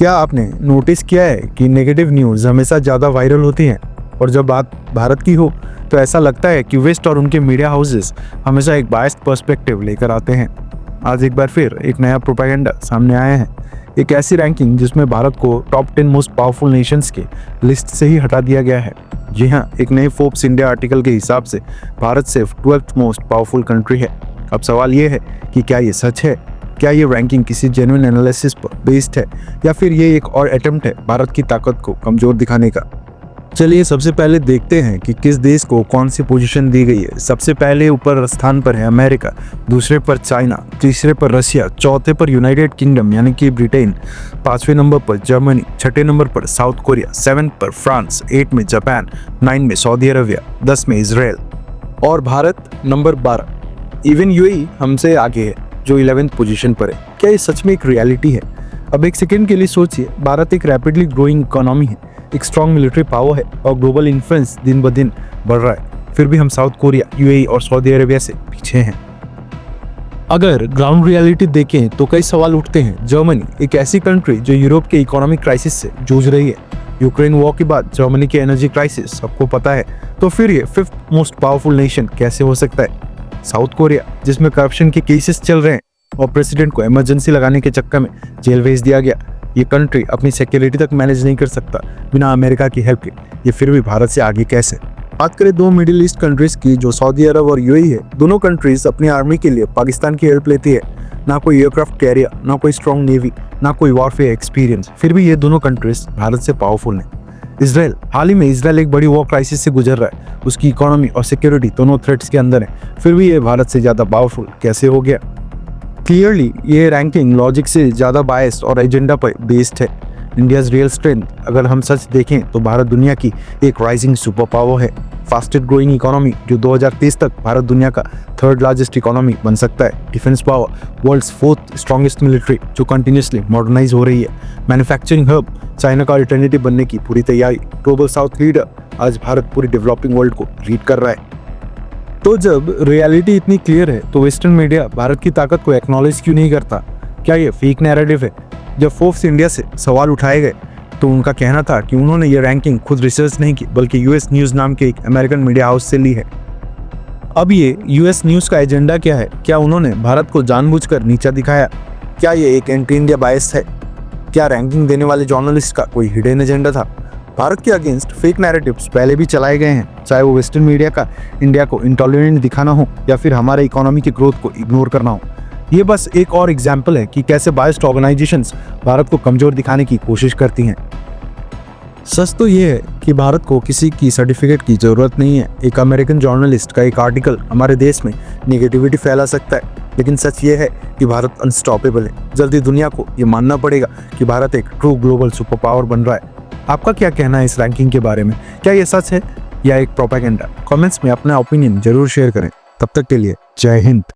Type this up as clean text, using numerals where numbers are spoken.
क्या आपने नोटिस किया है कि नेगेटिव न्यूज़ हमेशा ज़्यादा वायरल होती हैं और जब बात भारत की हो तो ऐसा लगता है कि वेस्ट और उनके मीडिया हाउसेस हमेशा एक बायस्ड पर्सपेक्टिव लेकर आते हैं। आज एक बार फिर एक नया प्रोपेगेंडा सामने आया है, एक ऐसी रैंकिंग जिसमें भारत को टॉप 10 मोस्ट पावरफुल नेशंस के लिस्ट से ही हटा दिया गया है। जी हाँ, एक नए फोर्ब्स इंडिया आर्टिकल के हिसाब से भारत सिर्फ 12th मोस्ट पावरफुल कंट्री है। अब सवाल ये है कि क्या ये सच है? क्या ये रैंकिंग किसी जेन्युइन एनालिसिस पर बेस्ड है या फिर ये एक और अटेम्प्ट है भारत की ताकत को कमजोर दिखाने का? चलिए सबसे पहले देखते हैं कि किस देश को कौन सी पोजीशन दी गई है। सबसे पहले ऊपर स्थान पर है अमेरिका, दूसरे पर चाइना, तीसरे पर रशिया, चौथे पर यूनाइटेड किंगडम यानी कि ब्रिटेन, पांचवें नंबर पर जर्मनी, छठे नंबर पर साउथ कोरिया, 7 पर फ्रांस, 8 में जापान, 9 में सऊदी अरबिया, 10 में इजराइल और भारत नंबर 12। इवन यूएई हमसे आगे है जो 11th पोजीशन पर है। क्या ये सच में एक रियलिटी है? अब एक सेकेंड के लिए सोचिए, भारत एक रैपिडली ग्रोइंग इकोनॉमी है, एक स्ट्रॉन्ग मिलिट्री पावर है और ग्लोबल इन्फ्लुएंस दिन ब दिन बढ़ रहा है। फिर भी हम साउथ कोरिया, यूएई और सऊदी अरेबिया से पीछे हैं। अगर ग्राउंड रियलिटी देखें तो कई सवाल उठते हैं। जर्मनी एक ऐसी कंट्री जो यूरोप के इकोनॉमिक क्राइसिस से जूझ रही है। यूक्रेन वॉर के बाद जर्मनी की एनर्जी क्राइसिस सबको पता है, तो फिर ये 5th मोस्ट पावरफुल नेशन कैसे हो सकता है? साउथ कोरिया जिसमें करप्शन के केसेस चल रहे हैं और प्रेसिडेंट को इमरजेंसी लगाने के चक्कर में जेल भेज दिया गया। ये कंट्री अपनी सिक्योरिटी तक मैनेज नहीं कर सकता बिना अमेरिका की हेल्प के। ये फिर भी भारत से आगे कैसे? बात करें दो मिडिल ईस्ट कंट्रीज की जो सऊदी अरब और यूएई है, दोनों कंट्रीज अपनी आर्मी के लिए पाकिस्तान की हेल्प लेती है। ना कोई एयरक्राफ्ट कैरियर, ना कोई स्ट्रॉन्ग नेवी, ना कोई वॉरफेयर एक्सपीरियंस, फिर भी ये दोनों कंट्रीज भारत से पावरफुल हैं। इसराइल, हाल ही में इसराइल एक बड़ी वॉर क्राइसिस से गुजर रहा है। उसकी इकोनॉमी और सिक्योरिटी दोनों थ्रेट्स के अंदर है, फिर भी ये भारत से ज़्यादा पावरफुल कैसे हो गया? क्लियरली ये रैंकिंग लॉजिक से ज़्यादा बायस्ड और एजेंडा पर बेस्ड है। इंडियाज़ रियल स्ट्रेंथ अगर हम सच देखें तो भारत दुनिया की एक राइजिंग सुपर पावर है, फास्टेस्ट ग्रोइंग इकोनॉमी जो 2030 तक भारत दुनिया का 3rd लार्जेस्ट इकोनॉमी बन सकता है। Defence power, world's 4th strongest military जो कंटिन्यूसली मॉडर्नाइज हो रही है। मैन्युफैक्चरिंग हब, चाइना का अल्टरनेटिव बनने की पूरी तैयारी। ग्लोबल साउथ लीडर, आज भारत पूरी डेवलपिंग वर्ल्ड को लीड कर रहा है। तो जब रियलिटी इतनी क्लियर है तो वेस्टर्न मीडिया भारत की ताकत को एक्नॉलेज क्यों नहीं करता? क्या ये फेक नैरेटिव है? जब फोर्ब्स इंडिया से सवाल उठाए गए तो उनका कहना था कि उन्होंने ये रैंकिंग खुद रिसर्च नहीं की बल्कि यूएस न्यूज़ नाम के एक अमेरिकन मीडिया हाउस से ली है। अब ये यूएस न्यूज़ का एजेंडा क्या है? क्या उन्होंने भारत को जानबूझकर नीचा दिखाया? क्या ये एक एंटी इंडिया बायस है? क्या रैंकिंग देने वाले जर्नलिस्ट का कोई हिडन एजेंडा था? भारत के अगेंस्ट फेक नैरेटिव्स पहले भी चलाए गए हैं, चाहे वो वेस्टर्न मीडिया का इंडिया को इंटॉलरेंट दिखाना हो या फिर हमारे इकोनॉमी की ग्रोथ को इग्नोर करना हो। ये बस एक और एग्जाम्पल है कि कैसे बायस्ड ऑर्गेनाइजेशंस भारत को कमजोर दिखाने की कोशिश करती हैं। सच तो ये है कि भारत को किसी की सर्टिफिकेट की जरूरत नहीं है। एक अमेरिकन जर्नलिस्ट का एक आर्टिकल हमारे देश में नेगेटिविटी फैला सकता है, लेकिन सच ये है कि भारत अनस्टॉपेबल है। जल्दी दुनिया को ये मानना पड़ेगा कि भारत एक ट्रू ग्लोबल सुपर पावर बन रहा है। आपका क्या कहना है इस रैंकिंग के बारे में? क्या ये सच है या एक प्रोपेगेंडा? कमेंट्स में अपना ओपिनियन जरूर शेयर करें। तब तक के लिए जय हिंद।